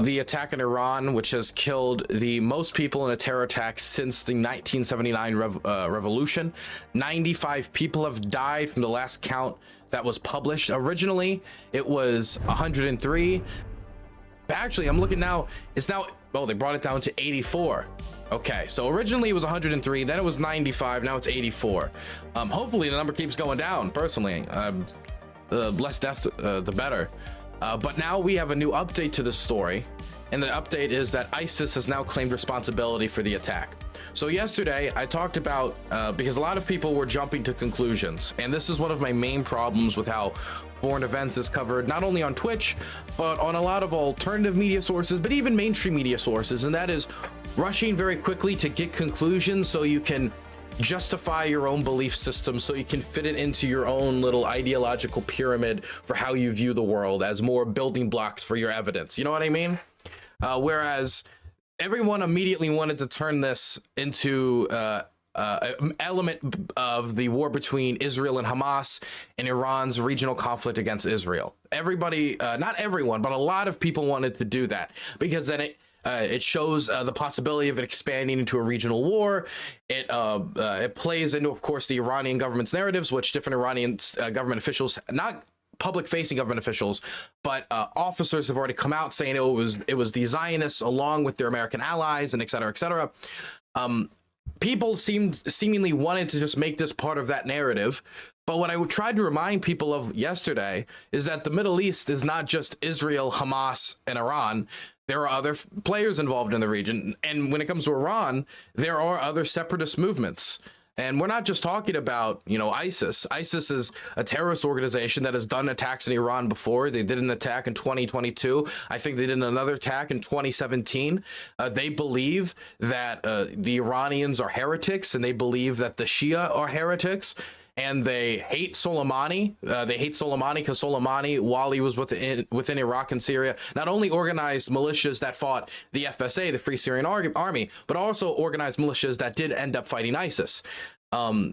the attack in Iran, which has killed the most people in a terror attack since the 1979 revolution. 95 people have died from the last count that was published. Originally, it was 103. Actually, I'm looking now. It's now, oh, they brought it down to 84. Okay, so originally it was 103, then it was 95, now it's 84. Hopefully the number keeps going down, personally. The less deaths, the better. But now we have a new update to the story, and the update is that ISIS has now claimed responsibility for the attack. So yesterday I talked about, because a lot of people were jumping to conclusions, and this is one of my main problems with how foreign events is covered, not only on Twitch, but on a lot of alternative media sources, but even mainstream media sources, and that is rushing very quickly to get conclusions so you can justify your own belief system, so you can fit it into your own little ideological pyramid for how you view the world as more building blocks for your evidence. You know what I mean? Whereas everyone immediately wanted to turn this into an element of the war between Israel and Hamas and Iran's regional conflict against Israel. Everybody, not everyone, but a lot of people wanted to do that because then it shows the possibility of it expanding into a regional war. It plays into, of course, the Iranian government's narratives, which different Iranian government officials, not public-facing government officials, but officers have already come out saying it was the Zionists along with their American allies and et cetera, et cetera. People seemingly wanted to just make this part of that narrative. But what I tried to remind people of yesterday is that the Middle East is not just Israel, Hamas, and Iran. There are other players involved in the region. And when it comes to Iran, there are other separatist movements. And we're not just talking about, you know, ISIS. ISIS is a terrorist organization that has done attacks in Iran before. They did an attack in 2022. I think they did another attack in 2017. They believe that the Iranians are heretics, and they believe that the Shia are heretics. And they hate Soleimani. They hate Soleimani because Soleimani, while he was within Iraq and Syria, not only organized militias that fought the FSA, the Free Syrian Army, but also organized militias that did end up fighting ISIS.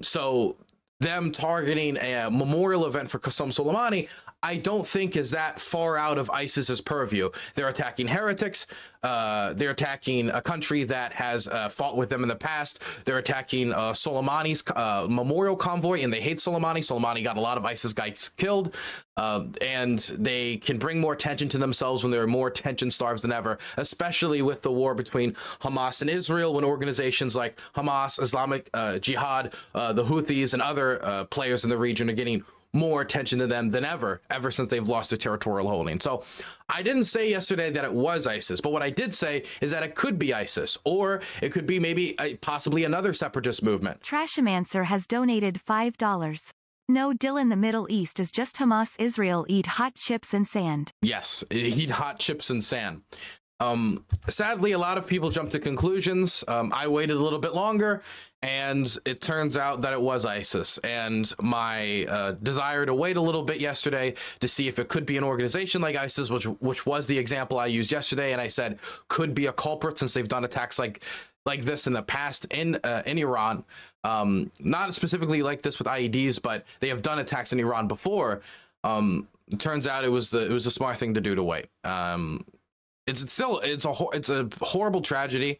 So them targeting a memorial event for Qasem Soleimani, I don't think is that far out of ISIS's purview. They're attacking heretics. They're attacking a country that has fought with them in the past. They're attacking Soleimani's memorial convoy, and they hate Soleimani. Soleimani got a lot of ISIS guys killed, and they can bring more attention to themselves when they're more attention-starved than ever, especially with the war between Hamas and Israel, when organizations like Hamas, Islamic Jihad, the Houthis, and other players in the region are getting more attention to them than ever since they've lost their territorial holding. So I didn't say yesterday that it was ISIS, but what I did say is that it could be ISIS, or it could be maybe possibly another separatist movement. Trashamancer has donated $5. No, Dylan, the Middle East is just Hamas. Israel eat hot chips and sand. Yes, eat hot chips and sand. Sadly, a lot of people jumped to conclusions. I waited a little bit longer, and it turns out that it was ISIS. And my desire to wait a little bit yesterday to see if it could be an organization like ISIS, which was the example I used yesterday, and I said could be a culprit since they've done attacks like this in the past in Iran. Not specifically like this with IEDs, but they have done attacks in Iran before. It turns out it was a smart thing to do to wait. It's a horrible tragedy.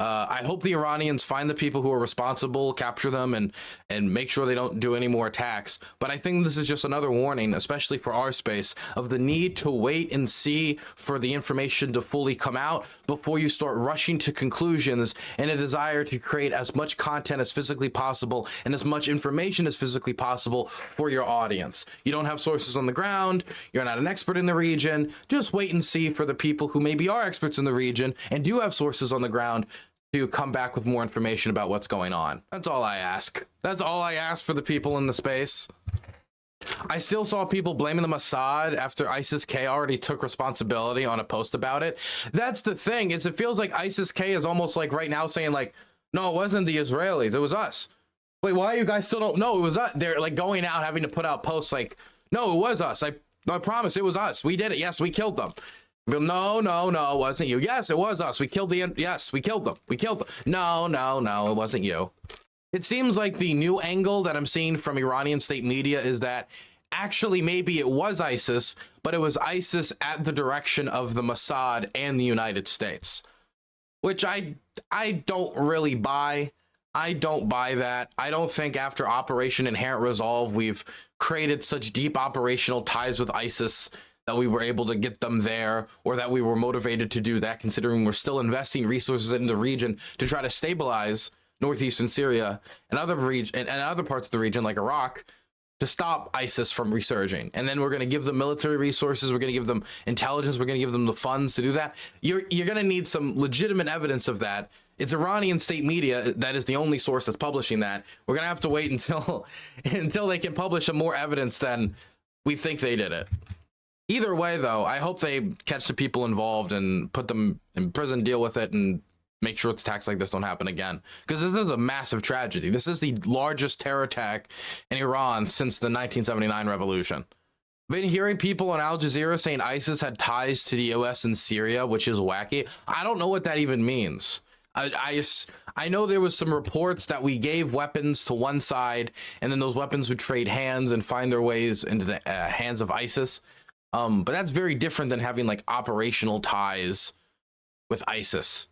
I hope the Iranians find the people who are responsible, capture them, and make sure they don't do any more attacks. But I think this is just another warning, especially for our space, of the need to wait and see for the information to fully come out before you start rushing to conclusions in a desire to create as much content as physically possible and as much information as physically possible for your audience. You don't have sources on the ground. You're not an expert in the region. Just wait and see for the people who maybe are experts in the region and do have sources on the ground to come back with more information about what's going on. That's all I ask. That's all I ask for the people in the space. I still saw people blaming the Mossad after ISIS-K already took responsibility on a post about it. That's the thing, is it feels like ISIS-K is almost like right now saying like, no, it wasn't the Israelis, it was us. Wait, why you guys still don't know it was us? They're like going out having to put out posts like, no, it was us. I promise it was us. We did it. Yes, we killed them. No, it wasn't you. Yes, it was us. We killed yes, we killed them. We killed them. No, it wasn't you. It seems like the new angle that I'm seeing from Iranian state media is that actually maybe it was ISIS, but it was ISIS at the direction of the Mossad and the United States, which I don't really buy. I don't buy that. I don't think after Operation Inherent Resolve, we've created such deep operational ties with ISIS that we were able to get them there, or that we were motivated to do that, considering we're still investing resources in the region to try to stabilize northeastern Syria and other parts of the region like Iraq, to stop ISIS from resurging. And then we're going to give them military resources, we're going to give them intelligence, we're going to give them the funds to do that. You're going to need some legitimate evidence of that. It's Iranian state media that is the only source that's publishing that. We're going to have to wait until they can publish some more evidence than we think they did it. Either way, though, I hope they catch the people involved and put them in prison, deal with it, and make sure attacks like this don't happen again. Because this is a massive tragedy. This is the largest terror attack in Iran since the 1979 revolution. I've been hearing people on Al Jazeera saying ISIS had ties to the US and Syria, which is wacky. I don't know what that even means. I know there was some reports that we gave weapons to one side, and then those weapons would trade hands and find their ways into the hands of ISIS. But that's very different than having like operational ties with ISIS.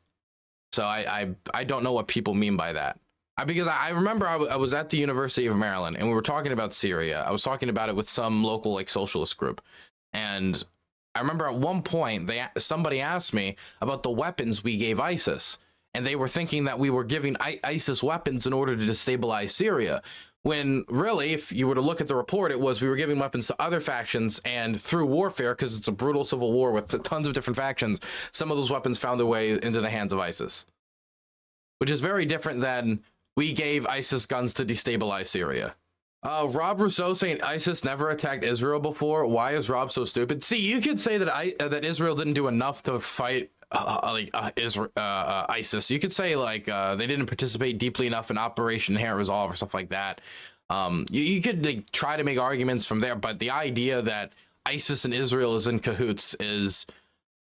So I don't know what people mean by that. Because I remember I was at the University of Maryland and we were talking about Syria. I was talking about it with some local like socialist group. And I remember at one point somebody asked me about the weapons we gave ISIS. And they were thinking that we were giving ISIS weapons in order to destabilize Syria. When really, if you were to look at the report, it was we were giving weapons to other factions, and through warfare, because it's a brutal civil war with tons of different factions, some of those weapons found their way into the hands of ISIS. Which is very different than we gave ISIS guns to destabilize Syria. Rob Rousseau saying ISIS never attacked Israel before. Why is Rob so stupid? See, you could say that that Israel didn't do enough to fight ISIS. You could say like they didn't participate deeply enough in Operation Inherent Resolve or stuff like that. You could like, try to make arguments from there, but the idea that ISIS and Israel is in cahoots is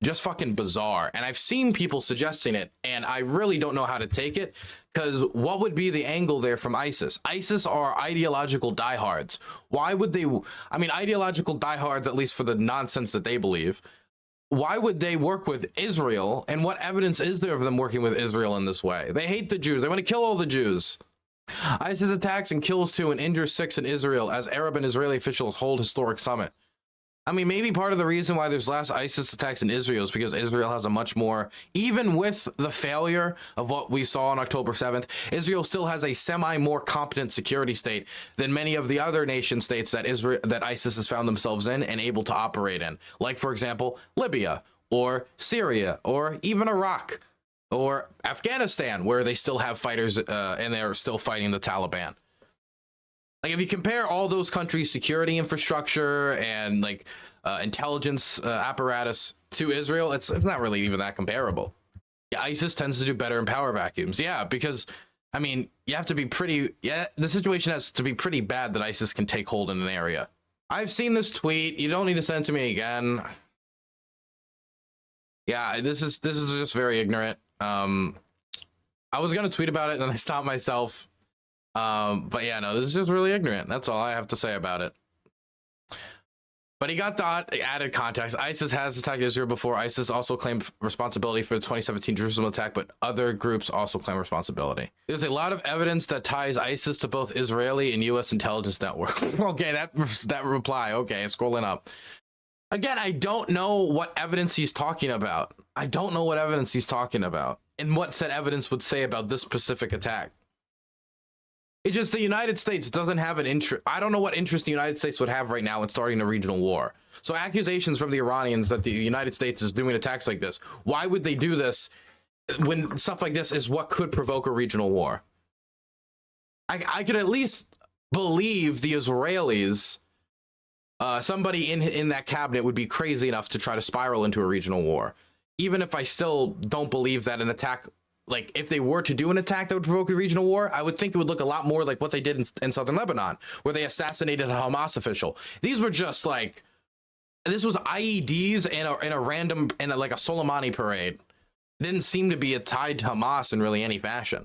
just fucking bizarre. And I've seen people suggesting it, and I really don't know how to take it, because what would be the angle there from ISIS? ISIS are ideological diehards. Why would they? I mean, ideological diehards, at least for the nonsense that they believe. Why would they work with Israel? And what evidence is there of them working with Israel in this way? They hate the Jews. They want to kill all the Jews. ISIS attacks and kills 2 and injures 6 in Israel as Arab and Israeli officials hold historic summit. I mean, maybe part of the reason why there's less ISIS attacks in Israel is because Israel has a much more, even with the failure of what we saw on October 7th, Israel still has a semi-more competent security state than many of the other nation states that ISIS has found themselves in and able to operate in. Like, for example, Libya or Syria or even Iraq or Afghanistan, where they still have fighters and they're still fighting the Taliban. Like, if you compare all those countries' security infrastructure and like intelligence apparatus to Israel, it's not really even that comparable. ISIS tends to do better in power vacuums. Yeah, because I mean, you have to be the situation has to be pretty bad that ISIS can take hold in an area. I've seen this tweet. You don't need to send it to me again. Yeah, this is just very ignorant. I was gonna tweet about it and then I stopped myself. But yeah, no, this is just really ignorant. That's all I have to say about it. But he got the added context. ISIS has attacked Israel before. ISIS also claimed responsibility for the 2017 Jerusalem attack, but other groups also claim responsibility. There's a lot of evidence that ties ISIS to both Israeli and U.S. intelligence network. Okay, that reply. Okay, scrolling up. Again, I don't know what evidence he's talking about. I don't know what evidence he's talking about and what said evidence would say about this specific attack. It's just the United States doesn't have an interest. I don't know what interest the United States would have right now in starting a regional war. So accusations from the Iranians that the United States is doing attacks like this. Why would they do this when stuff like this is what could provoke a regional war? I could at least believe the Israelis, somebody in that cabinet would be crazy enough to try to spiral into a regional war. Even if I still don't believe that an attack, like if they were to do an attack that would provoke a regional war, I would think it would look a lot more like what they did in southern Lebanon, where they assassinated a Hamas official. These were just like, this was IEDs in a random, like a Soleimani parade. It didn't seem to be tied to Hamas in really any fashion.